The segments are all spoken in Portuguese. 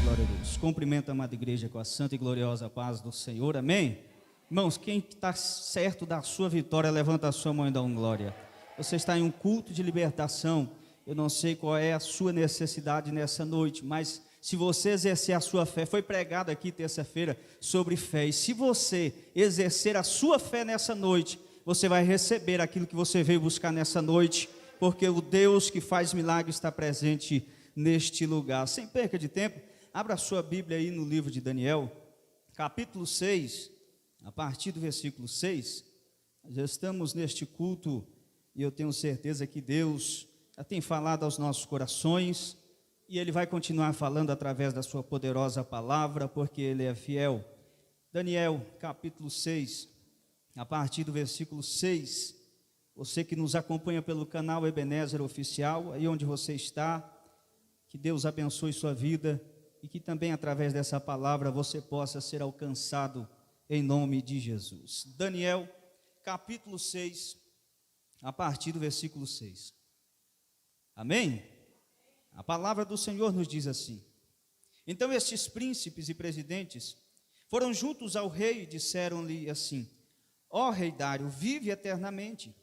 Glória a Deus. Cumprimento a amada igreja com a santa e gloriosa paz do Senhor, amém? Irmãos, quem está certo da sua vitória, levanta a sua mão e dá um glória. Você está em um culto de libertação, eu não sei qual é a sua necessidade nessa noite, mas se você exercer a sua fé, foi pregado aqui terça-feira sobre fé, e se você exercer a sua fé nessa noite, você vai receber aquilo que você veio buscar nessa noite, porque o Deus que faz milagres está presente neste lugar. Sem perca de tempo, abra a sua Bíblia aí no livro de Daniel, capítulo 6, a partir do versículo 6, já estamos neste culto, e eu tenho certeza que Deus já tem falado aos nossos corações, e Ele vai continuar falando através da sua poderosa palavra, porque Ele é fiel. Daniel, capítulo 6, a partir do versículo 6, você que nos acompanha pelo canal Ebenezer Oficial, aí onde você está, que Deus abençoe sua vida, e que também através dessa palavra você possa ser alcançado em nome de Jesus. Daniel, capítulo 6, a partir do versículo 6. Amém? A palavra do Senhor nos diz assim: então estes príncipes e presidentes foram juntos ao rei e disseram-lhe assim: ó rei Dário, vive eternamente.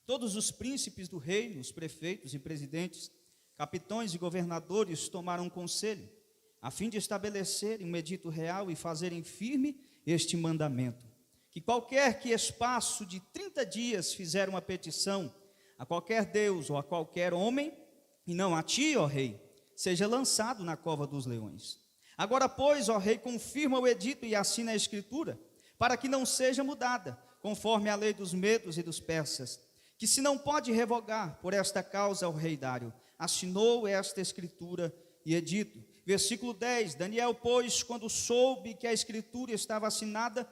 Todos os príncipes do reino, os prefeitos e presidentes, capitães e governadores tomaram conselho, a fim de estabelecerem um edito real e fazerem firme este mandamento, que qualquer que espaço de 30 dias fizer uma petição a qualquer Deus ou a qualquer homem, e não a ti, ó rei, seja lançado na cova dos leões. Agora, pois, ó rei, confirma o edito e assina a escritura, para que não seja mudada, conforme a lei dos medos e dos persas, que se não pode revogar. Por esta causa, o rei Dário assinou esta escritura e edito. Versículo 10, Daniel, pois, quando soube que a escritura estava assinada,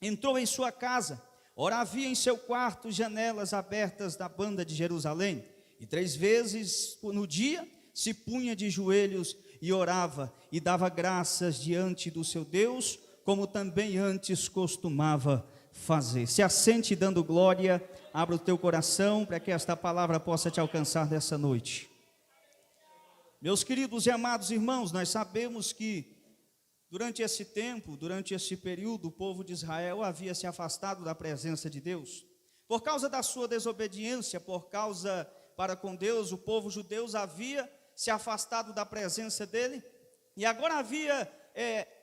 entrou em sua casa. Ora, havia em seu quarto janelas abertas da banda de Jerusalém, e 3 vezes no dia se punha de joelhos e orava, e dava graças diante do seu Deus, como também antes costumava fazer. Se assente dando glória, abra o teu coração, para que esta palavra possa te alcançar nessa noite. Meus queridos e amados irmãos, nós sabemos que durante esse tempo, durante esse período, o povo de Israel havia se afastado da presença de Deus. Por causa da sua desobediência, por causa para com Deus, o povo judeu havia se afastado da presença dele, e agora havia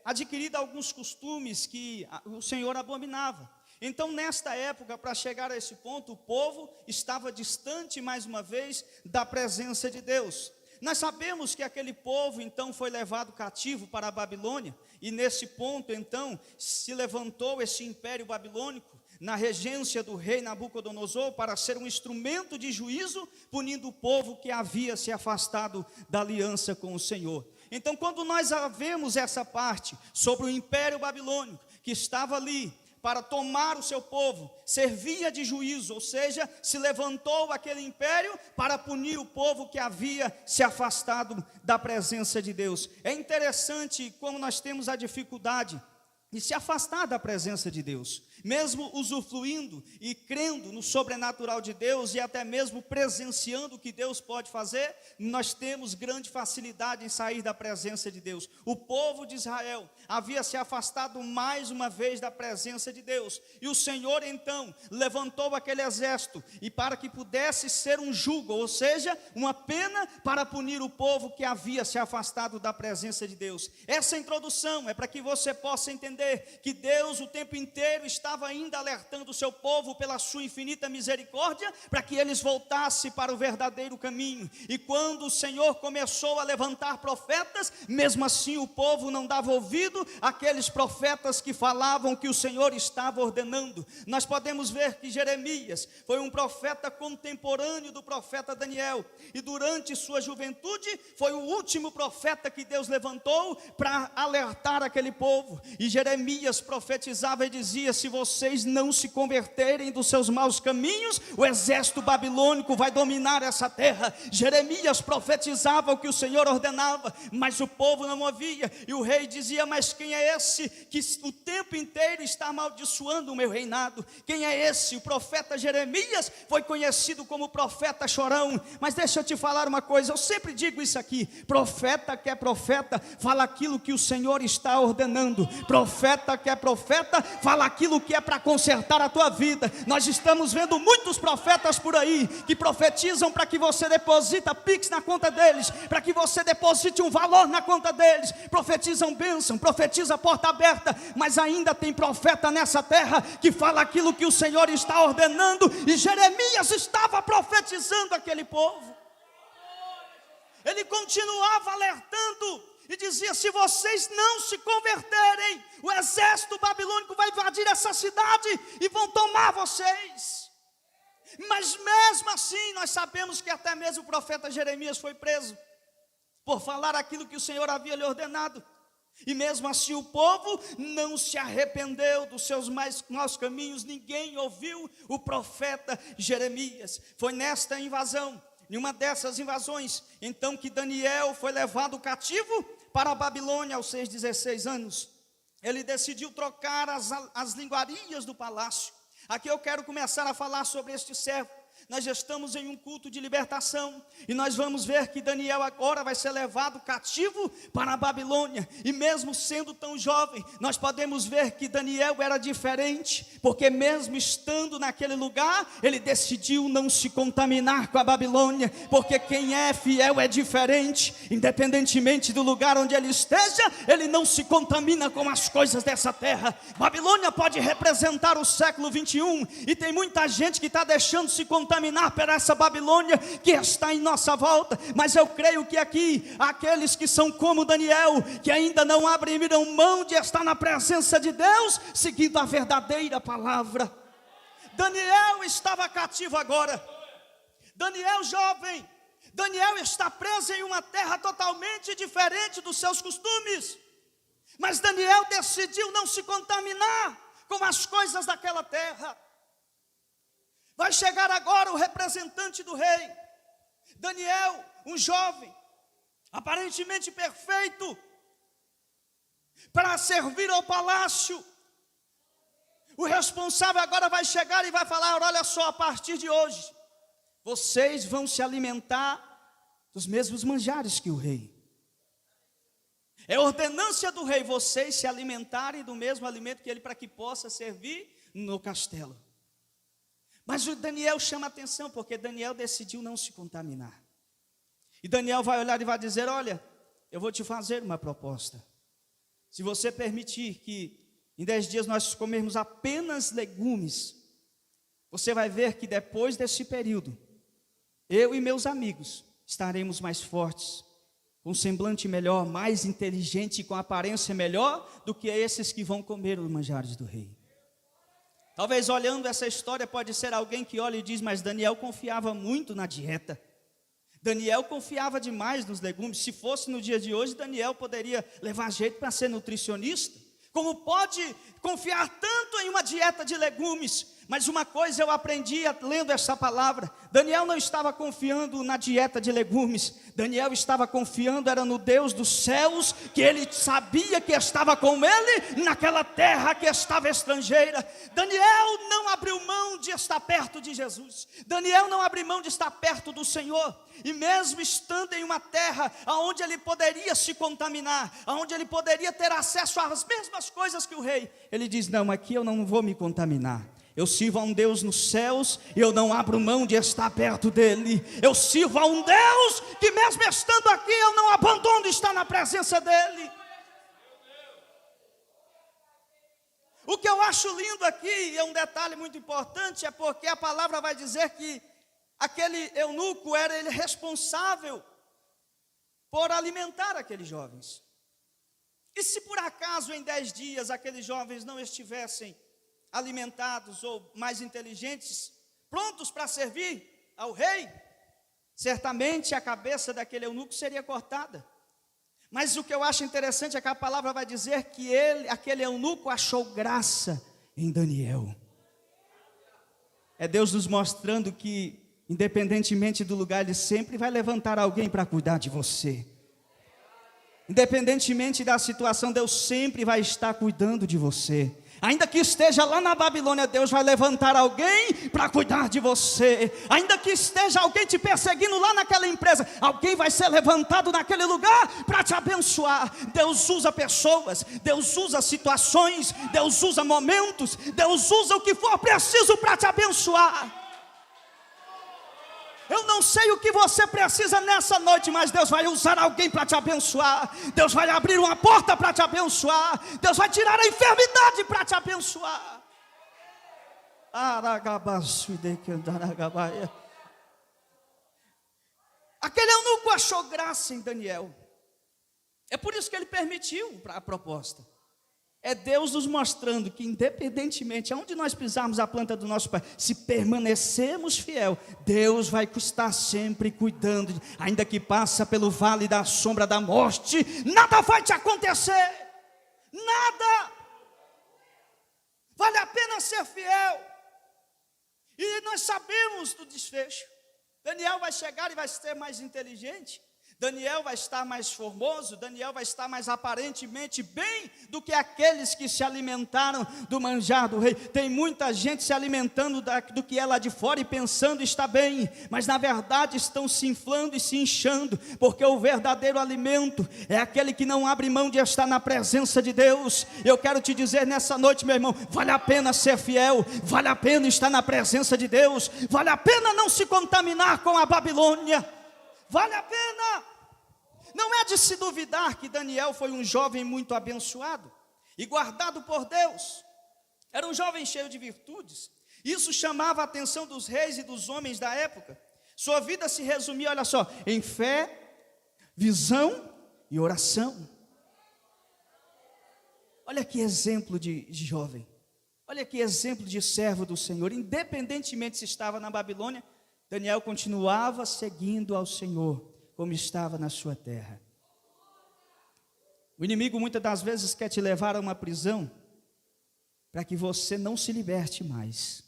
adquirido alguns costumes que o Senhor abominava. Então, nesta época, para chegar a esse ponto, o povo estava distante, mais uma vez, da presença de Deus. Nós sabemos que aquele povo, então, foi levado cativo para a Babilônia, e nesse ponto, então, se levantou esse império babilônico, na regência do rei Nabucodonosor, para ser um instrumento de juízo, punindo o povo que havia se afastado da aliança com o Senhor. Então, quando nós vemos essa parte sobre o império babilônico, que estava ali para tomar o seu povo, servia de juízo, ou seja, se levantou aquele império para punir o povo que havia se afastado da presença de Deus. É interessante como nós temos a dificuldade de se afastar da presença de Deus, mesmo usufruindo e crendo no sobrenatural de Deus e até mesmo presenciando o que Deus pode fazer, nós temos grande facilidade em sair da presença de Deus. O povo de Israel havia se afastado mais uma vez da presença de Deus, e o Senhor então levantou aquele exército, e para que pudesse ser um jugo, ou seja, uma pena para punir o povo que havia se afastado da presença de Deus. Essa introdução é para que você possa entender que Deus o tempo inteiro estava ainda alertando o seu povo pela sua infinita misericórdia, para que eles voltassem para o verdadeiro caminho. E quando o Senhor começou a levantar profetas, mesmo assim o povo não dava ouvido àqueles profetas que falavam que o Senhor estava ordenando. Nós podemos ver que Jeremias foi um profeta contemporâneo do profeta Daniel, e durante sua juventude foi o último profeta que Deus levantou para alertar aquele povo. E Jeremias Jeremias profetizava e dizia: se vocês não se converterem dos seus maus caminhos, o exército babilônico vai dominar essa terra. Jeremias profetizava o que o Senhor ordenava, mas o povo não ouvia, e o rei dizia: mas quem é esse que o tempo inteiro está amaldiçoando o meu reinado? Quem é esse? O profeta Jeremias foi conhecido como profeta chorão. Mas deixa eu te falar uma coisa, eu sempre digo isso aqui: profeta que é profeta, fala aquilo que o Senhor está ordenando. Profeta que é profeta, fala aquilo que é para consertar a tua vida. Nós estamos vendo muitos profetas por aí, que profetizam para que você deposita Pix na conta deles, para que você deposite um valor na conta deles, profetizam bênção, profetiza porta aberta, mas ainda tem profeta nessa terra que fala aquilo que o Senhor está ordenando, e Jeremias estava profetizando aquele povo. Ele continuava alertando e dizia: se vocês não se converterem, o exército babilônico vai invadir essa cidade e vão tomar vocês. Mas mesmo assim, nós sabemos que até mesmo o profeta Jeremias foi preso por falar aquilo que o Senhor havia lhe ordenado. E mesmo assim o povo não se arrependeu dos seus maus caminhos. Ninguém ouviu o profeta Jeremias. Foi nesta invasão, em uma dessas invasões, então que Daniel foi levado cativo para a Babilônia aos seus 16 anos. Ele decidiu trocar as linguarias do palácio. Aqui eu quero começar a falar sobre este servo. Nós já estamos em um culto de libertação, e nós vamos ver que Daniel agora vai ser levado cativo para a Babilônia. E mesmo sendo tão jovem, nós podemos ver que Daniel era diferente, porque mesmo estando naquele lugar, ele decidiu não se contaminar com a Babilônia, porque quem é fiel é diferente. Independentemente do lugar onde ele esteja, ele não se contamina com as coisas dessa terra. Babilônia pode representar o século 21, e tem muita gente que está deixando se contaminar por essa Babilônia que está em nossa volta. Mas eu creio que aqui, aqueles que são como Daniel, que ainda não abriram mão de estar na presença de Deus, seguindo a verdadeira palavra. Daniel estava cativo agora. Daniel jovem, Daniel está preso em uma terra totalmente diferente dos seus costumes. Mas Daniel decidiu não se contaminar com as coisas daquela terra. Vai chegar agora o representante do rei, Daniel, um jovem, aparentemente perfeito, para servir ao palácio. O responsável agora vai chegar e vai falar: olha só, a partir de hoje, vocês vão se alimentar dos mesmos manjares que o rei. É ordenância do rei vocês se alimentarem do mesmo alimento que ele, para que possa servir no castelo. Mas o Daniel chama atenção, porque Daniel decidiu não se contaminar. E Daniel vai olhar e vai dizer: olha, eu vou te fazer uma proposta. Se você permitir que em 10 dias nós comermos apenas legumes, você vai ver que depois desse período, eu e meus amigos estaremos mais fortes, com um semblante melhor, mais inteligente e com aparência melhor do que esses que vão comer os manjares do rei. Talvez olhando essa história pode ser alguém que olha e diz: mas Daniel confiava muito na dieta. Daniel confiava demais nos legumes. Se fosse no dia de hoje, Daniel poderia levar jeito para ser nutricionista. Como pode confiar tanto em uma dieta de legumes? Mas uma coisa eu aprendi lendo essa palavra: Daniel não estava confiando na dieta de legumes. Daniel estava confiando era no Deus dos céus, que ele sabia que estava com ele naquela terra que estava estrangeira. Daniel não abriu mão de estar perto de Jesus. Daniel não abriu mão de estar perto do Senhor. E mesmo estando em uma terra onde ele poderia se contaminar, onde ele poderia ter acesso às mesmas coisas que o rei, ele diz: não, aqui eu não vou me contaminar. Eu sirvo a um Deus nos céus e eu não abro mão de estar perto dele. Eu sirvo a um Deus que mesmo estando aqui eu não abandono estar na presença dele. O que eu acho lindo aqui, e é um detalhe muito importante, é porque a palavra vai dizer que aquele eunuco era ele responsável por alimentar aqueles jovens. E se por acaso em 10 dias aqueles jovens não estivessem alimentados ou mais inteligentes, prontos para servir ao rei, certamente a cabeça daquele eunuco seria cortada. Mas o que eu acho interessante é que a palavra vai dizer que aquele eunuco achou graça em Daniel. É Deus nos mostrando que, independentemente do lugar, Ele sempre vai levantar alguém para cuidar de você. Independentemente da situação, Deus sempre vai estar cuidando de você. Ainda que esteja lá na Babilônia, Deus vai levantar alguém para cuidar de você. Ainda que esteja alguém te perseguindo lá naquela empresa, alguém vai ser levantado naquele lugar para te abençoar. Deus usa pessoas, Deus usa situações, Deus usa momentos, Deus usa o que for preciso para te abençoar. Eu não sei o que você precisa nessa noite, mas Deus vai usar alguém para te abençoar. Deus vai abrir uma porta para te abençoar. Deus vai tirar a enfermidade para te abençoar. Aquele eunuco achou graça em Daniel. É por isso que ele permitiu a proposta. É Deus nos mostrando que, independentemente aonde nós pisarmos a planta do nosso pé, se permanecermos fiel, Deus vai estar sempre cuidando. Ainda que passa pelo vale da sombra da morte, nada vai te acontecer. Nada. Vale a pena ser fiel. E nós sabemos do desfecho. Daniel vai chegar e vai ser mais inteligente. Daniel vai estar mais formoso, Daniel vai estar mais aparentemente bem do que aqueles que se alimentaram do manjar do rei. Tem muita gente se alimentando do que é lá de fora e pensando está bem, mas na verdade estão se inflando e se inchando, porque o verdadeiro alimento é aquele que não abre mão de estar na presença de Deus. Eu quero te dizer nessa noite, meu irmão, vale a pena ser fiel, vale a pena estar na presença de Deus, vale a pena não se contaminar com a Babilônia. Vale a pena. Não é de se duvidar que Daniel foi um jovem muito abençoado e guardado por Deus. Era um jovem cheio de virtudes. Isso chamava a atenção dos reis e dos homens da época. Sua vida se resumia, olha só, em fé, visão e oração. Olha que exemplo de jovem. Olha que exemplo de servo do Senhor. Independentemente se estava na Babilônia, Daniel continuava seguindo ao Senhor, como estava na sua terra. O inimigo muitas das vezes quer te levar a uma prisão, para que você não se liberte mais.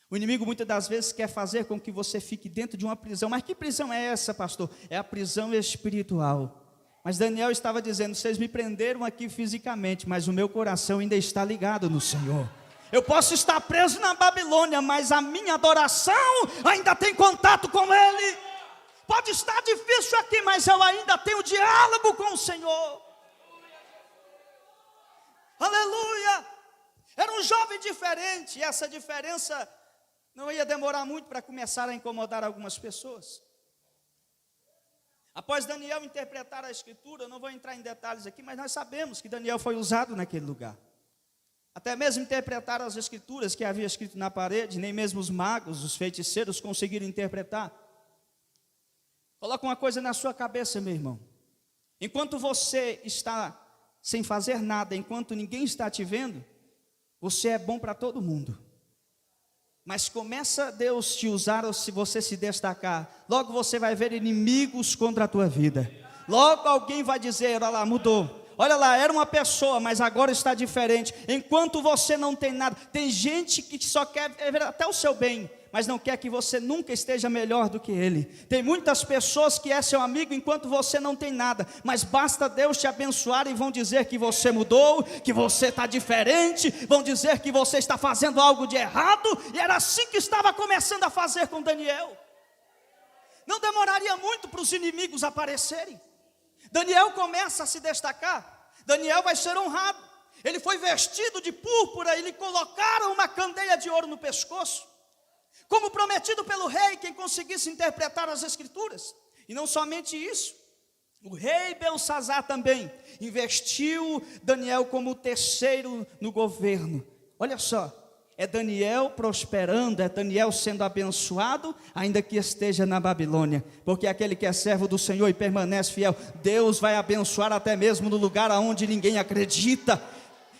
O inimigo muitas das vezes quer fazer com que você fique dentro de uma prisão. Mas que prisão é essa, pastor? É a prisão espiritual. Mas Daniel estava dizendo, vocês me prenderam aqui fisicamente, mas o meu coração ainda está ligado no Senhor. Eu posso estar preso na Babilônia, mas a minha adoração ainda tem contato com Ele. Pode estar difícil aqui, mas eu ainda tenho diálogo com o Senhor. Aleluia! Era um jovem diferente, e essa diferença não ia demorar muito para começar a incomodar algumas pessoas. Após Daniel interpretar a Escritura, eu não vou entrar em detalhes aqui, mas nós sabemos que Daniel foi usado naquele lugar. Até mesmo interpretar as Escrituras que havia escrito na parede, nem mesmo os magos, os feiticeiros conseguiram interpretar. Coloca uma coisa na sua cabeça, meu irmão. Enquanto você está sem fazer nada, enquanto ninguém está te vendo, você é bom para todo mundo. Mas começa Deus te usar, ou se você se destacar, logo você vai ver inimigos contra a tua vida. Logo alguém vai dizer, olha lá, mudou. Olha lá, era uma pessoa, mas agora está diferente. Enquanto você não tem nada, tem gente que só quer ver até o seu bem, mas não quer que você nunca esteja melhor do que ele. Tem muitas pessoas que é seu amigo enquanto você não tem nada, mas basta Deus te abençoar e vão dizer que você mudou, que você está diferente, vão dizer que você está fazendo algo de errado, e era assim que estava começando a fazer com Daniel. Não demoraria muito para os inimigos aparecerem. Daniel começa a se destacar, Daniel vai ser honrado, ele foi vestido de púrpura e lhe colocaram uma candeia de ouro no pescoço, como prometido pelo rei, quem conseguisse interpretar as Escrituras. E não somente isso, o rei Belsazar também investiu Daniel como o terceiro no governo. Olha só, é Daniel prosperando, é Daniel sendo abençoado, ainda que esteja na Babilônia, porque aquele que é servo do Senhor e permanece fiel, Deus vai abençoar até mesmo no lugar onde ninguém acredita.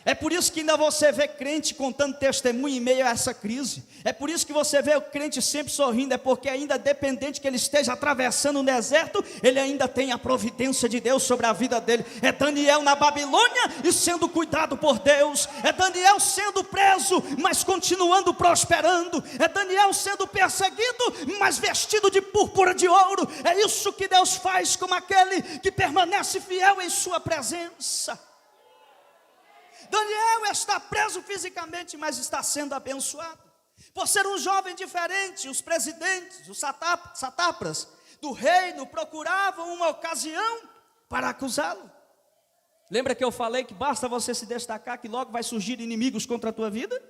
É por isso que ainda você vê crente contando testemunho em meio a essa crise. É por isso que você vê o crente sempre sorrindo. É porque ainda dependente que ele esteja atravessando um deserto, ele ainda tem a providência de Deus sobre a vida dele. É Daniel na Babilônia e sendo cuidado por Deus. É Daniel sendo preso, mas continuando prosperando. É Daniel sendo perseguido, mas vestido de púrpura de ouro. É isso que Deus faz com aquele que permanece fiel em sua presença. Daniel está preso fisicamente, mas está sendo abençoado. Por ser um jovem diferente, os presidentes, os satrapas do reino procuravam uma ocasião para acusá-lo. Lembra que eu falei que basta você se destacar que logo vai surgir inimigos contra a tua vida?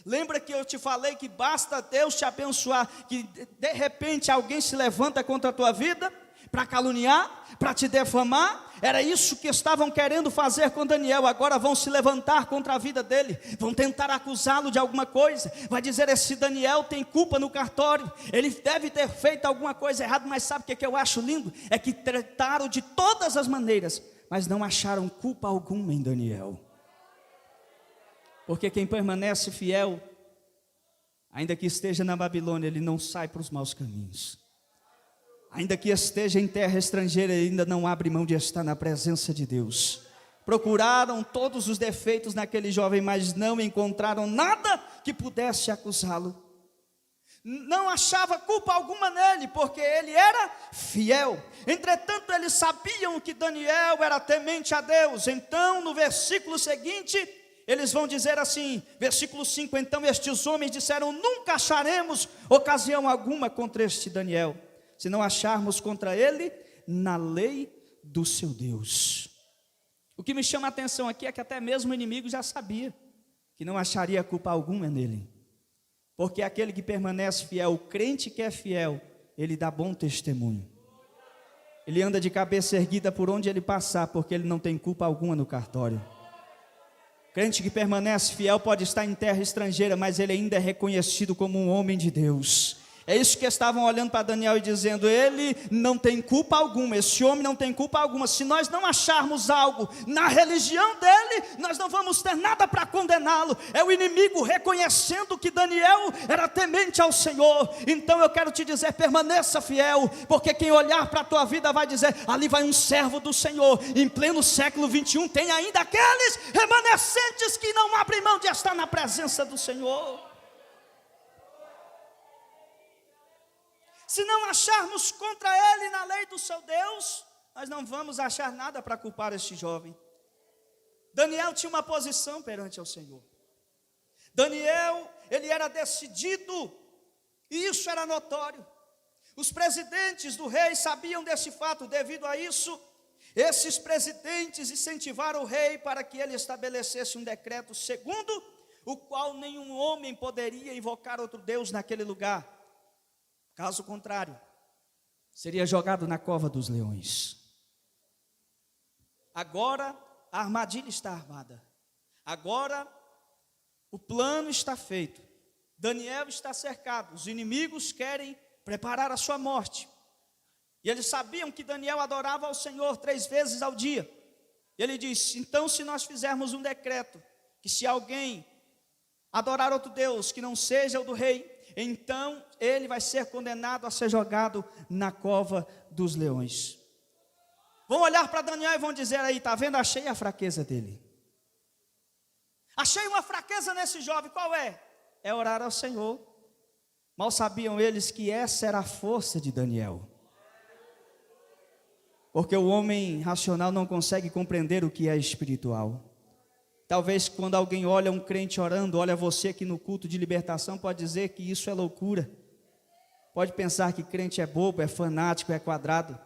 Lembra que eu te falei que basta Deus te abençoar, que de repente alguém se levanta contra a tua vida para caluniar, para te defamar? Era isso que estavam querendo fazer com Daniel. Agora vão se levantar contra a vida dele, vão tentar acusá-lo de alguma coisa. Vai dizer: esse Daniel tem culpa no cartório, ele deve ter feito alguma coisa errada. Mas sabe o que eu acho lindo? É que trataram de todas as maneiras, mas não acharam culpa alguma em Daniel. Porque quem permanece fiel, ainda que esteja na Babilônia, ele não sai para os maus caminhos. Ainda que esteja em terra estrangeira, ele ainda não abre mão de estar na presença de Deus. Procuraram todos os defeitos naquele jovem, mas não encontraram nada que pudesse acusá-lo. Não achava culpa alguma nele, porque ele era fiel. Entretanto, eles sabiam que Daniel era temente a Deus. Então, no versículo seguinte, eles vão dizer assim, versículo 5: então estes homens disseram: nunca acharemos ocasião alguma contra este Daniel, se não acharmos contra ele na lei do seu Deus. O que me chama a atenção aqui é que até mesmo o inimigo já sabia que não acharia culpa alguma nele, porque aquele que permanece fiel, o crente que é fiel, ele dá bom testemunho. Ele anda de cabeça erguida por onde ele passar, porque ele não tem culpa alguma no cartório. Crente que permanece fiel pode estar em terra estrangeira, mas ele ainda é reconhecido como um homem de Deus. É isso que estavam olhando para Daniel e dizendo: ele não tem culpa alguma, esse homem não tem culpa alguma. Se nós não acharmos algo na religião dele, nós não vamos ter nada para condená-lo. É o inimigo reconhecendo que Daniel era temente ao Senhor. Então eu quero te dizer: permaneça fiel, porque quem olhar para a tua vida vai dizer: ali vai um servo do Senhor. Em pleno século 21 tem ainda aqueles remanescentes que não abrem mão de estar na presença do Senhor. Se não acharmos contra ele na lei do seu Deus, nós não vamos achar nada para culpar este jovem. Daniel tinha uma posição perante ao Senhor. Daniel, ele era decidido, e isso era notório. Os presidentes do rei sabiam desse fato. Devido a isso, esses presidentes incentivaram o rei para que ele estabelecesse um decreto segundo o qual nenhum homem poderia invocar outro Deus naquele lugar. Caso contrário, seria jogado na cova dos leões. Agora a armadilha está armada. Agora o plano está feito. Daniel está cercado. Os inimigos querem preparar a sua morte. E eles sabiam que Daniel adorava ao Senhor 3 vezes ao dia. E ele disse: então, se nós fizermos um decreto, que se alguém adorar outro Deus que não seja o do rei, então ele vai ser condenado a ser jogado na cova dos leões. Vão olhar para Daniel e vão dizer: aí, está vendo? Achei a fraqueza dele. Achei uma fraqueza nesse jovem. Qual é? É orar ao Senhor. Mal sabiam eles que essa era a força de Daniel. Porque o homem racional não consegue compreender o que é espiritual. Talvez quando alguém olha um crente orando, olha você aqui no culto de libertação, pode dizer que isso é loucura. Pode pensar que crente é bobo, é fanático, é quadrado.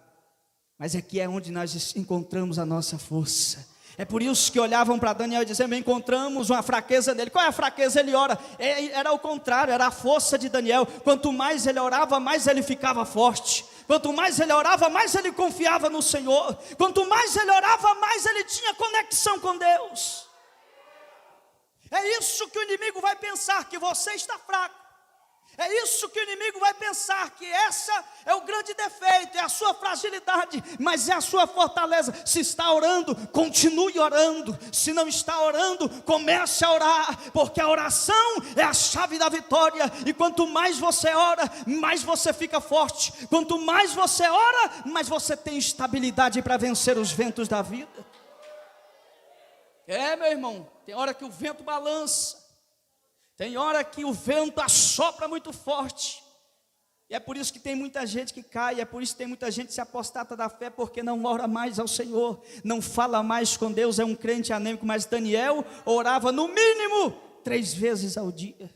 Mas aqui é onde nós encontramos a nossa força. É por isso que olhavam para Daniel e diziam: encontramos uma fraqueza nele. Qual é a fraqueza? Ele ora. Era o contrário, era a força de Daniel. Quanto mais ele orava, mais ele ficava forte. Quanto mais ele orava, mais ele confiava no Senhor. Quanto mais ele orava, mais ele tinha conexão com Deus. É isso que o inimigo vai pensar, que você está fraco. É isso que o inimigo vai pensar, que essa é o grande defeito, é a sua fragilidade, mas é a sua fortaleza. Se está orando, continue orando. Se não está orando, comece a orar, porque a oração é a chave da vitória. E quanto mais você ora, mais você fica forte. Quanto mais você ora, mais você tem estabilidade para vencer os ventos da vida. Meu irmão, tem hora que o vento balança. Tem hora que o vento assopra muito forte, e é por isso que tem muita gente que cai, é por isso que tem muita gente que se apostata da fé, porque não ora mais ao Senhor, não fala mais com Deus, é um crente anêmico. Mas Daniel orava no mínimo 3 vezes ao dia,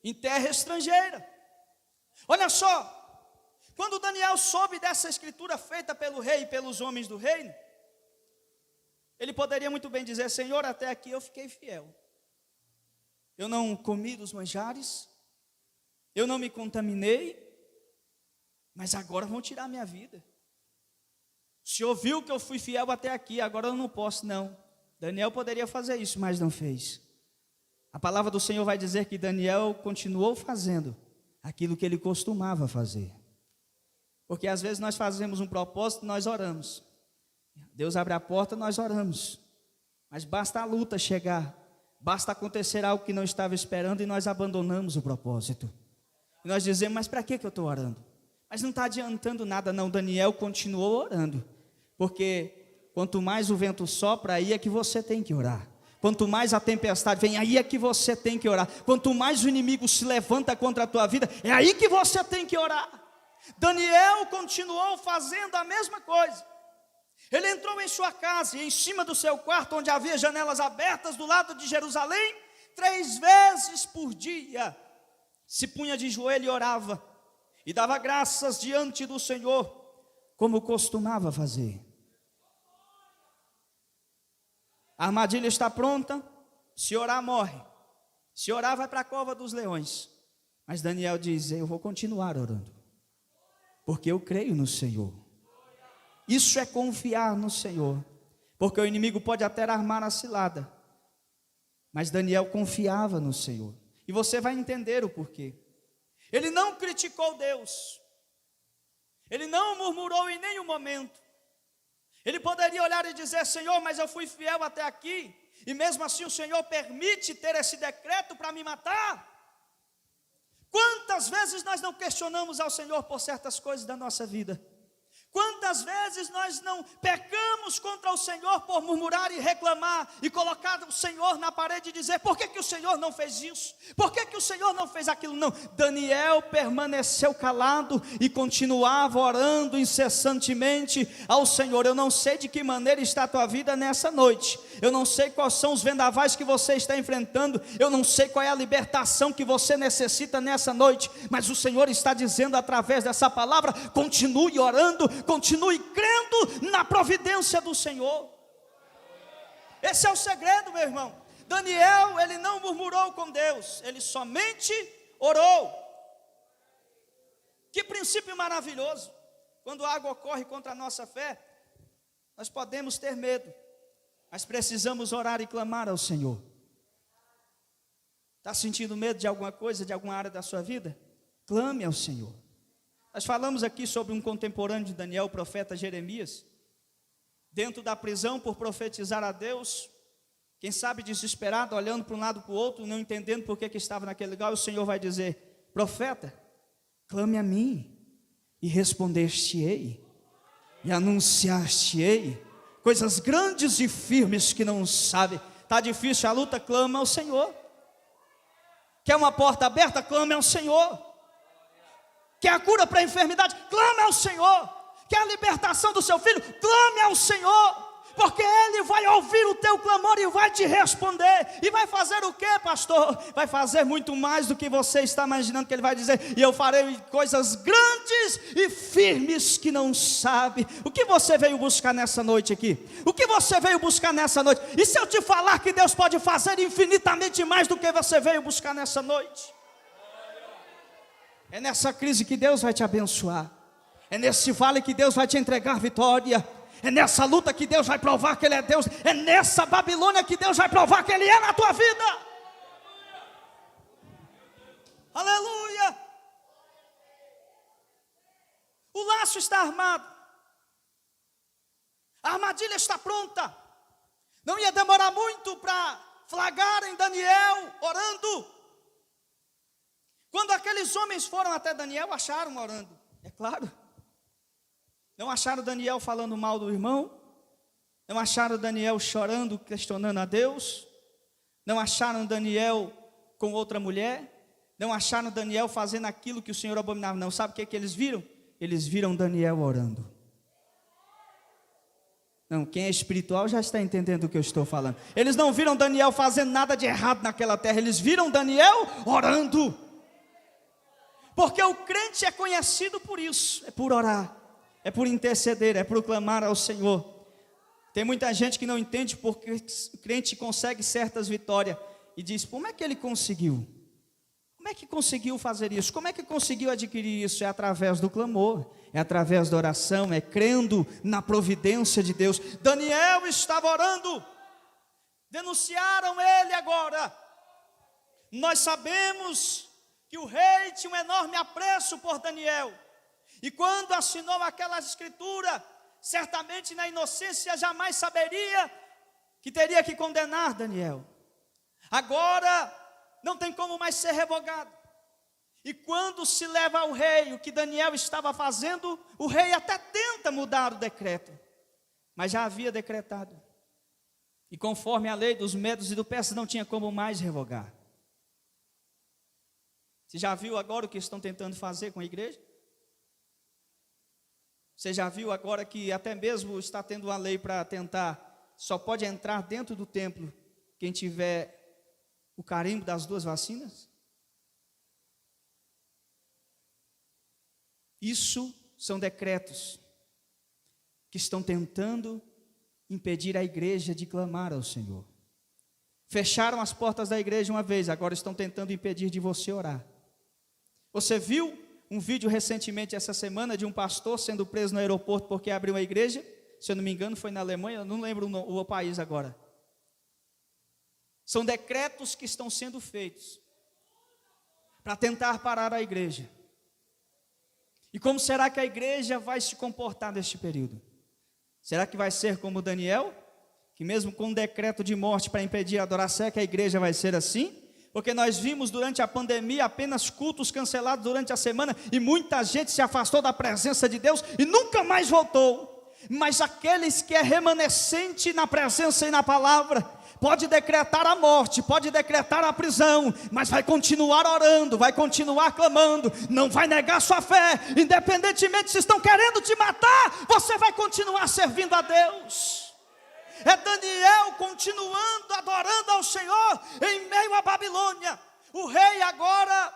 em terra estrangeira. Olha só, quando Daniel soube dessa escritura feita pelo rei e pelos homens do reino, ele poderia muito bem dizer: Senhor, até aqui eu fiquei fiel. Eu não comi dos manjares, eu não me contaminei, mas agora vão tirar minha vida. O Senhor viu que eu fui fiel até aqui, agora eu não posso não. Daniel poderia fazer isso, mas não fez. A palavra do Senhor vai dizer que Daniel continuou fazendo aquilo que ele costumava fazer. Porque às vezes nós fazemos um propósito, nós oramos. Deus abre a porta, nós oramos. Mas basta a luta chegar. Basta acontecer algo que não estava esperando e nós abandonamos o propósito. E nós dizemos: mas para que eu estou orando? Mas não está adiantando nada não. Daniel continuou orando. Porque quanto mais o vento sopra, aí é que você tem que orar. Quanto mais a tempestade vem, aí é que você tem que orar. Quanto mais o inimigo se levanta contra a tua vida, é aí que você tem que orar. Daniel continuou fazendo a mesma coisa. Ele entrou em sua casa e em cima do seu quarto, onde havia janelas abertas do lado de Jerusalém, 3 vezes por dia, se punha de joelho e orava, e dava graças diante do Senhor, como costumava fazer. A armadilha está pronta, se orar morre, se orar vai para a cova dos leões. Mas Daniel diz: eu vou continuar orando, porque eu creio no Senhor. Isso é confiar no Senhor, porque o inimigo pode até armar a cilada, mas Daniel confiava no Senhor, e você vai entender o porquê. Ele não criticou Deus, ele não murmurou em nenhum momento. Ele poderia olhar e dizer: Senhor, mas eu fui fiel até aqui, e mesmo assim o Senhor permite ter esse decreto para me matar. Quantas vezes nós não questionamos ao Senhor por certas coisas da nossa vida? Quantas vezes nós não pecamos contra o Senhor por murmurar e reclamar, e colocar o Senhor na parede e dizer: por que o Senhor não fez isso? Por que o Senhor não fez aquilo? Não, Daniel permaneceu calado e continuava orando incessantemente ao Senhor. Eu não sei de que maneira está a tua vida nessa noite, eu não sei quais são os vendavais que você está enfrentando, eu não sei qual é a libertação que você necessita nessa noite, mas o Senhor está dizendo através dessa palavra: continue orando, continue crendo na providência do Senhor. Esse é o segredo, meu irmão. Daniel, ele não murmurou com Deus, ele somente orou. Que princípio maravilhoso. Quando a água ocorre contra a nossa fé, nós podemos ter medo, mas precisamos orar e clamar ao Senhor. Está sentindo medo de alguma coisa, de alguma área da sua vida? Clame ao Senhor. Nós falamos aqui sobre um contemporâneo de Daniel, o profeta Jeremias, dentro da prisão por profetizar a Deus, quem sabe desesperado, olhando para um lado para o outro, não entendendo por que estava naquele lugar. O Senhor vai dizer: profeta, clame a mim, e responder-te-ei, e anunciar-te-ei coisas grandes e firmes que não sabe. Está difícil a luta? Clama ao Senhor. Quer uma porta aberta? Clame ao Senhor. Quer a cura para a enfermidade? Clame ao Senhor. Quer a libertação do seu filho? Clame ao Senhor, porque Ele vai ouvir o teu clamor e vai te responder. E vai fazer o que, pastor? Vai fazer muito mais do que você está imaginando que Ele vai dizer: e eu farei coisas grandes e firmes que não sabe. O que você veio buscar nessa noite aqui? O que você veio buscar nessa noite? E se eu te falar que Deus pode fazer infinitamente mais do que você veio buscar nessa noite? É nessa crise que Deus vai te abençoar, é nesse vale que Deus vai te entregar vitória, é nessa luta que Deus vai provar que Ele é Deus, é nessa Babilônia que Deus vai provar que Ele é na tua vida. Aleluia! O laço está armado. A armadilha está pronta. Não ia demorar muito para flagrarem Daniel orando. Quando aqueles homens foram até Daniel, acharam orando. É claro. Não acharam Daniel falando mal do irmão. Não acharam Daniel chorando, questionando a Deus. Não acharam Daniel com outra mulher. Não acharam Daniel fazendo aquilo que o Senhor abominava. Não, sabe o que eles viram? Eles viram Daniel orando. Não, quem é espiritual já está entendendo o que eu estou falando. Eles não viram Daniel fazendo nada de errado naquela terra. Eles viram Daniel orando. Porque o crente é conhecido por isso. É por orar. É por interceder. É por clamar ao Senhor. Tem muita gente que não entende porque o crente consegue certas vitórias. E diz, como é que ele conseguiu? Como é que conseguiu fazer isso? Como é que conseguiu adquirir isso? É através do clamor, é através da oração, é crendo na providência de Deus. Daniel estava orando, denunciaram ele agora. Nós sabemos que o rei tinha um enorme apreço por Daniel. E quando assinou aquela escritura, certamente na inocência jamais saberia que teria que condenar Daniel. Agora não tem como mais ser revogado. E quando se leva ao rei o que Daniel estava fazendo, o rei até tenta mudar o decreto, mas já havia decretado. E conforme a lei dos medos e do persas, não tinha como mais revogar. Você já viu agora o que estão tentando fazer com a igreja? Você já viu agora que até mesmo está tendo uma lei para tentar, só pode entrar dentro do templo quem tiver o carimbo das 2 vacinas? Isso são decretos que estão tentando impedir a igreja de clamar ao Senhor. Fecharam as portas da igreja uma vez, agora estão tentando impedir de você orar. Você viu um vídeo recentemente essa semana de um pastor sendo preso no aeroporto porque abriu uma igreja? Se eu não me engano foi na Alemanha, eu não lembro o país agora. São decretos que estão sendo feitos para tentar parar a igreja. E como será que a igreja vai se comportar neste período? Será que vai ser como Daniel? Que mesmo com um decreto de morte para impedir a adoração, que a igreja vai ser assim? Porque nós vimos durante a pandemia apenas cultos cancelados durante a semana e muita gente se afastou da presença de Deus e nunca mais voltou. Mas aqueles que é remanescente na presença e na palavra, pode decretar a morte, pode decretar a prisão, mas vai continuar orando, vai continuar clamando, não vai negar sua fé, independentemente se estão querendo te matar, você vai continuar servindo a Deus. É Daniel continuando adorando ao Senhor em meio à Babilônia. O rei agora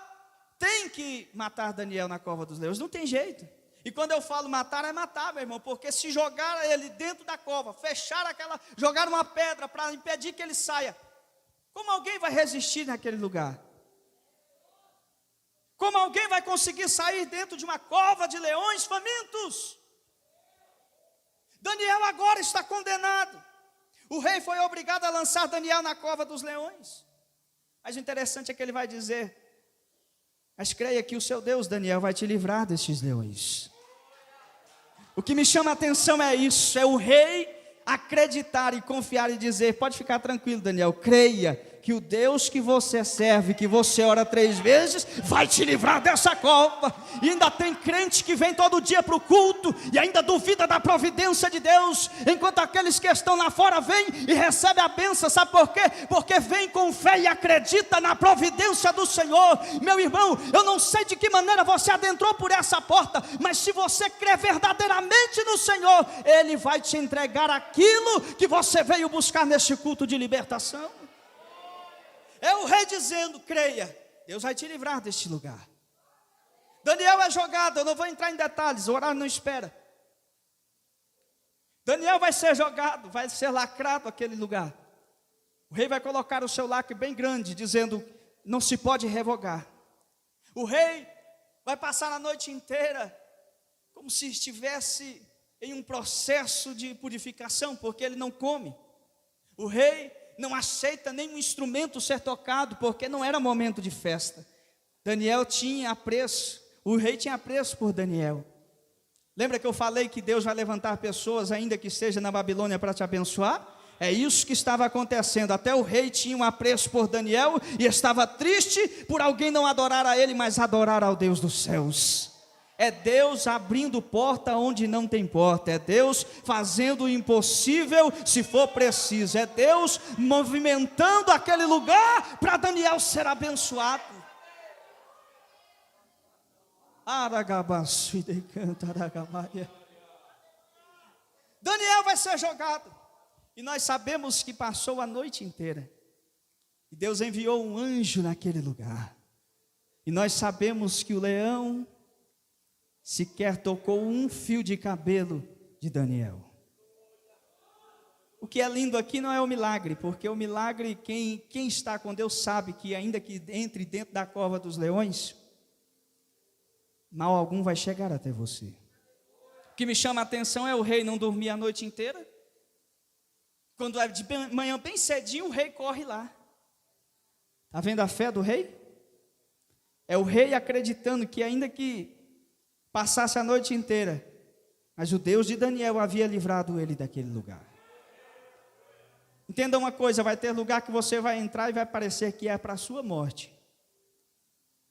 tem que matar Daniel na cova dos leões, não tem jeito. E quando eu falo matar, é matar, meu irmão, porque se jogar ele dentro da cova, fechar jogar uma pedra para impedir que ele saia, como alguém vai resistir naquele lugar? Como alguém vai conseguir sair dentro de uma cova de leões famintos? Daniel agora está condenado. O rei foi obrigado a lançar Daniel na cova dos leões. Mas o interessante é que ele vai dizer, mas creia que o seu Deus, Daniel, vai te livrar destes leões. O que me chama a atenção é isso, é o rei acreditar e confiar e dizer, pode ficar tranquilo, Daniel, creia que o Deus que você serve, que você ora 3 vezes, vai te livrar dessa cova. E ainda tem crente que vem todo dia para o culto e ainda duvida da providência de Deus, enquanto aqueles que estão lá fora vêm e recebem a bênção. Sabe por quê? Porque vem com fé e acredita na providência do Senhor. Meu irmão, eu não sei de que maneira você adentrou por essa porta, mas se você crê verdadeiramente no Senhor, Ele vai te entregar aquilo que você veio buscar neste culto de libertação. É o rei dizendo, creia, Deus vai te livrar deste lugar. Daniel é jogado, eu não vou entrar em detalhes, o horário não espera. Daniel vai ser jogado, vai ser lacrado aquele lugar. O rei vai colocar o seu lacre bem grande, dizendo, não se pode revogar. O rei vai passar a noite inteira, como se estivesse em um processo de purificação, porque ele não come. O rei não aceita nenhum instrumento ser tocado, porque não era momento de festa. Daniel tinha apreço, o rei tinha apreço por Daniel. Lembra que eu falei que Deus vai levantar pessoas, ainda que esteja na Babilônia, para te abençoar? É isso que estava acontecendo. Até o rei tinha um apreço por Daniel e estava triste por alguém não adorar a ele, mas adorar ao Deus dos céus. É Deus abrindo porta onde não tem porta, é Deus fazendo o impossível se for preciso, é Deus movimentando aquele lugar para Daniel ser abençoado. Daniel vai ser jogado, e nós sabemos que passou a noite inteira, e Deus enviou um anjo naquele lugar, e nós sabemos que o leão sequer tocou um fio de cabelo de Daniel. O que é lindo aqui não é o milagre, porque o milagre, quem está com Deus sabe que ainda que entre dentro da cova dos leões, mal algum vai chegar até você. O que me chama a atenção é o rei não dormir a noite inteira. Quando é de manhã bem cedinho, o rei corre lá. Está vendo a fé do rei? É o rei acreditando que ainda que passasse a noite inteira, mas o Deus de Daniel havia livrado ele daquele lugar. Entenda uma coisa, vai ter lugar que você vai entrar e vai parecer que é para a sua morte.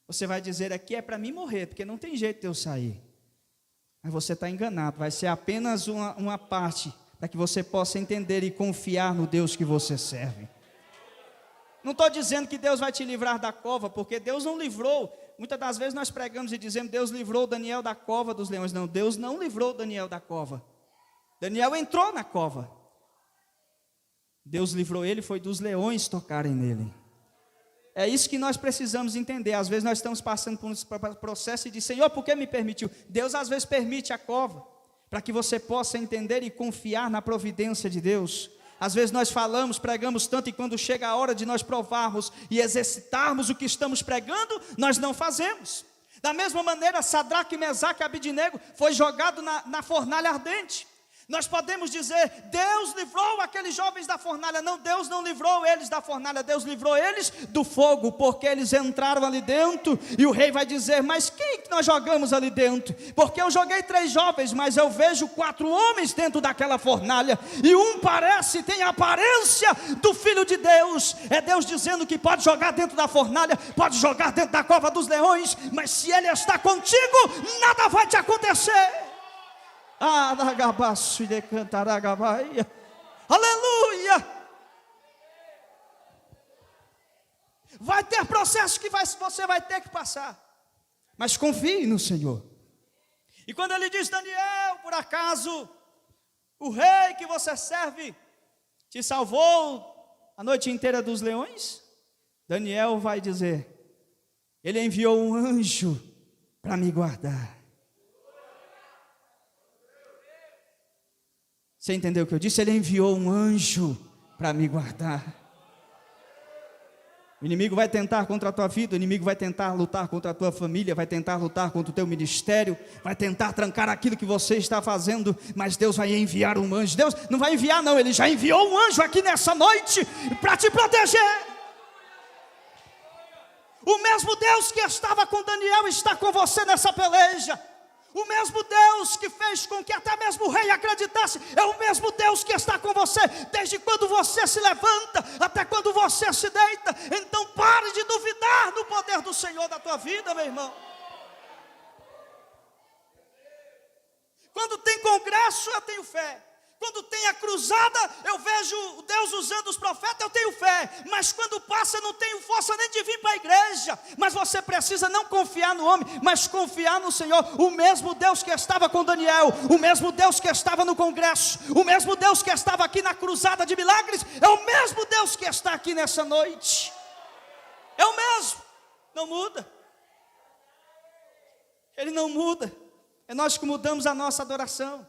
Você vai dizer, aqui é para mim morrer, porque não tem jeito de eu sair. Mas você está enganado, vai ser apenas uma parte, para que você possa entender e confiar no Deus que você serve. Não estou dizendo que Deus vai te livrar da cova, porque Deus não livrou. Muitas das vezes nós pregamos e dizemos, Deus livrou Daniel da cova dos leões. Não, Deus não livrou Daniel da cova. Daniel entrou na cova. Deus livrou ele, foi dos leões tocarem nele. É isso que nós precisamos entender. Às vezes nós estamos passando por um processo e diz, Senhor, por que me permitiu? Deus às vezes permite a cova, para que você possa entender e confiar na providência de Deus. Às vezes nós falamos, pregamos tanto, e quando chega a hora de nós provarmos e exercitarmos o que estamos pregando, nós não fazemos. Da mesma maneira, Sadraque, Mesaque e Abidnego foi jogado na fornalha ardente. Nós podemos dizer, Deus livrou aqueles jovens da fornalha. Não, Deus não livrou eles da fornalha, Deus livrou eles do fogo, porque eles entraram ali dentro, e o rei vai dizer, mas quem que nós jogamos ali dentro? Porque eu joguei 3 jovens, mas eu vejo 4 homens dentro daquela fornalha, e um tem a aparência do Filho de Deus. É Deus dizendo que pode jogar dentro da fornalha, pode jogar dentro da cova dos leões, mas se Ele está contigo, nada vai te acontecer. Aleluia. Vai ter processo que você vai ter que passar, mas confie no Senhor. E quando ele diz, Daniel, por acaso o rei que você serve te salvou a noite inteira dos leões? Daniel vai dizer, ele enviou um anjo para me guardar. Você entendeu o que eu disse? Ele enviou um anjo para me guardar. O inimigo vai tentar contra a tua vida, o inimigo vai tentar lutar contra a tua família, vai tentar lutar contra o teu ministério, vai tentar trancar aquilo que você está fazendo, mas Deus vai enviar um anjo. Deus não vai enviar não, Ele já enviou um anjo aqui nessa noite para te proteger. O mesmo Deus que estava com Daniel está com você nessa peleja. O mesmo Deus que fez com que até mesmo o rei acreditasse, é o mesmo Deus que está com você, desde quando você se levanta, até quando você se deita. Então pare de duvidar no poder do Senhor da tua vida, meu irmão. Quando tem congresso, eu tenho fé. Quando tem a cruzada, eu vejo Deus usando os profetas, eu tenho fé. Mas quando passa, eu não tenho força nem de vir para a igreja. Mas você precisa não confiar no homem, mas confiar no Senhor. O mesmo Deus que estava com Daniel, o mesmo Deus que estava no congresso, o mesmo Deus que estava aqui na cruzada de milagres, é o mesmo Deus que está aqui nessa noite. É o mesmo, não muda. Ele não muda. É nós que mudamos a nossa adoração.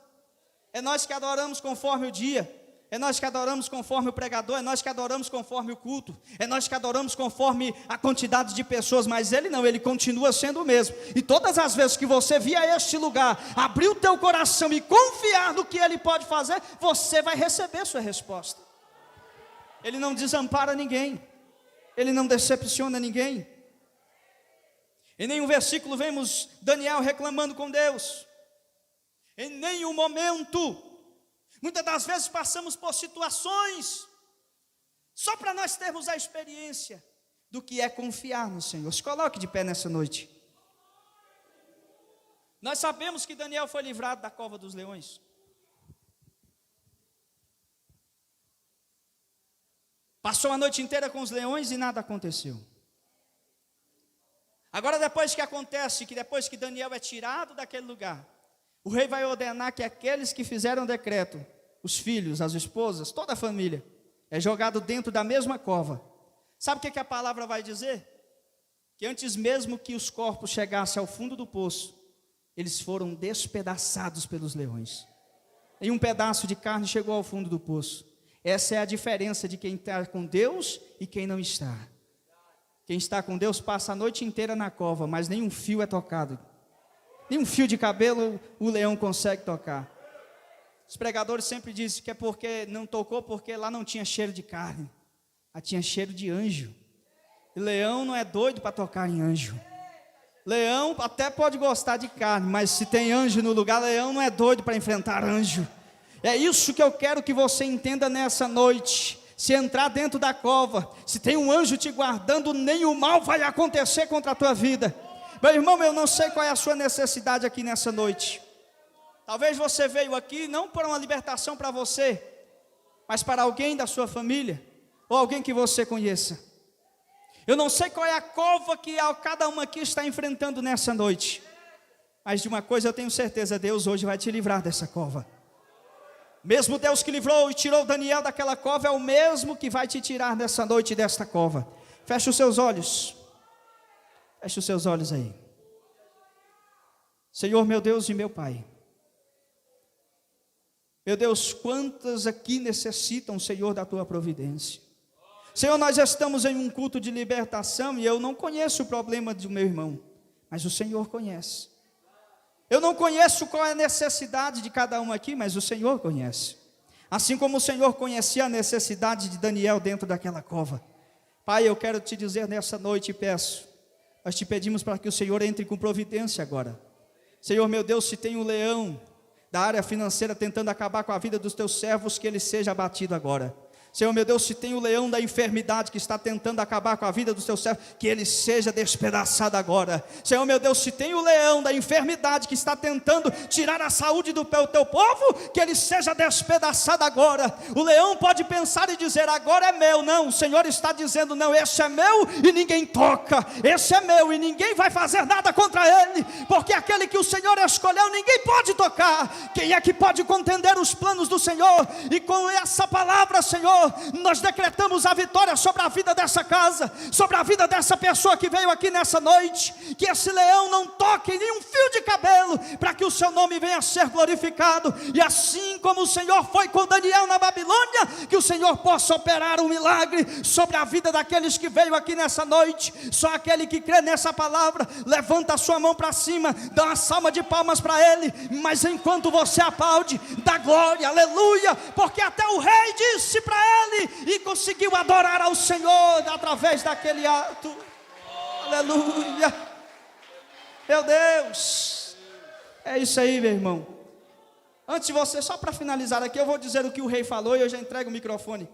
É nós que adoramos conforme o dia, é nós que adoramos conforme o pregador, é nós que adoramos conforme o culto, é nós que adoramos conforme a quantidade de pessoas, mas Ele não, Ele continua sendo o mesmo. E todas as vezes que você vir a este lugar, abrir o teu coração e confiar no que Ele pode fazer, você vai receber sua resposta. Ele não desampara ninguém, Ele não decepciona ninguém. Em nenhum versículo vemos Daniel reclamando com Deus. Em nenhum momento. Muitas das vezes passamos por situações só para nós termos a experiência do que é confiar no Senhor. Se coloque de pé nessa noite. Nós sabemos que Daniel foi livrado da cova dos leões. Passou a noite inteira com os leões e nada aconteceu. Agora depois que Daniel é tirado daquele lugar, o rei vai ordenar que aqueles que fizeram o decreto, os filhos, as esposas, toda a família, é jogado dentro da mesma cova. Sabe o que a palavra vai dizer? Que antes mesmo que os corpos chegassem ao fundo do poço, eles foram despedaçados pelos leões. E um pedaço de carne chegou ao fundo do poço. Essa é a diferença de quem está com Deus e quem não está. Quem está com Deus passa a noite inteira na cova, mas nenhum fio é tocado. Nenhum fio de cabelo o leão consegue tocar. Os pregadores sempre dizem que é porque não tocou, porque lá não tinha cheiro de carne. Lá tinha cheiro de anjo. E leão não é doido para tocar em anjo. Leão até pode gostar de carne, mas se tem anjo no lugar, leão não é doido para enfrentar anjo. É isso que eu quero que você entenda nessa noite. Se entrar dentro da cova, se tem um anjo te guardando, nenhum mal vai acontecer contra a tua vida. Meu irmão, eu não sei qual é a sua necessidade aqui nessa noite. Talvez você veio aqui não por uma libertação para você, mas para alguém da sua família, ou alguém que você conheça. Eu não sei qual é a cova que cada um aqui está enfrentando nessa noite, mas de uma coisa eu tenho certeza, Deus hoje vai te livrar dessa cova. Mesmo Deus que livrou e tirou Daniel daquela cova, é o mesmo que vai te tirar nessa noite desta cova. Feche os seus olhos. Feche os seus olhos aí. Senhor, meu Deus e meu Pai. Meu Deus, quantas aqui necessitam, Senhor, da Tua providência. Senhor, nós estamos em um culto de libertação e eu não conheço o problema do meu irmão, mas o Senhor conhece. Eu não conheço qual é a necessidade de cada um aqui, mas o Senhor conhece. Assim como o Senhor conhecia a necessidade de Daniel dentro daquela cova. Pai, eu quero te dizer nessa noite e peço, nós te pedimos para que o Senhor entre com providência agora. Senhor, meu Deus, se tem um leão da área financeira tentando acabar com a vida dos teus servos, que ele seja abatido agora. Senhor, meu Deus, se tem o leão da enfermidade que está tentando acabar com a vida dos teus servos, que ele seja despedaçado agora. Senhor, meu Deus, se tem o leão da enfermidade que está tentando tirar a saúde do teu povo, que ele seja despedaçado agora. O leão pode pensar e dizer, agora é meu. Não, o Senhor está dizendo, não, esse é meu e ninguém toca. Esse é meu e ninguém vai fazer nada contra ele, porque aquele que o Senhor escolheu, ninguém pode tocar. Quem é que pode contender os planos do Senhor? E com essa palavra, Senhor, nós decretamos a vitória sobre a vida dessa casa, sobre a vida dessa pessoa que veio aqui nessa noite. Que esse leão não toque em nenhum fio de cabelo, para que o seu nome venha a ser glorificado. E assim como o Senhor foi com Daniel na Babilônia, que o Senhor possa operar um milagre sobre a vida daqueles que veio aqui nessa noite. Só aquele que crê nessa palavra, levanta a sua mão para cima, dá uma salva de palmas para ele. Mas enquanto você aplaude, dá glória, aleluia, porque até o rei disse para ele e conseguiu adorar ao Senhor através daquele ato. Aleluia. Meu Deus. É isso aí, meu irmão. Antes de você, só para finalizar aqui, eu vou dizer o que o rei falou e eu já entrego o microfone.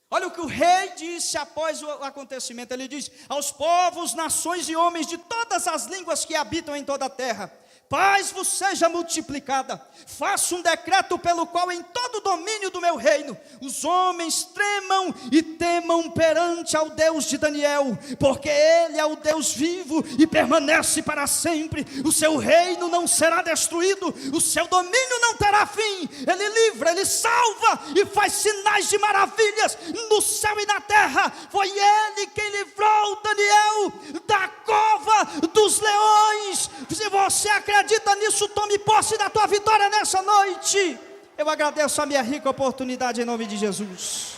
Olha o que o rei disse após o acontecimento. Ele diz, aos povos, nações e homens de todas as línguas que habitam em toda a terra, paz vos seja multiplicada. Faço um decreto pelo qual em todo o domínio do meu reino os homens tremam e temam perante ao Deus de Daniel, porque ele é o Deus vivo e permanece para sempre. O seu reino não será destruído, o seu domínio não terá fim. Ele livra, ele salva e faz sinais de maravilhas no céu e na terra. Foi ele quem livrou Daniel da cova dos leões. Se você acredita nisso, tome posse da tua vitória nessa noite. Eu agradeço a minha rica oportunidade em nome de Jesus.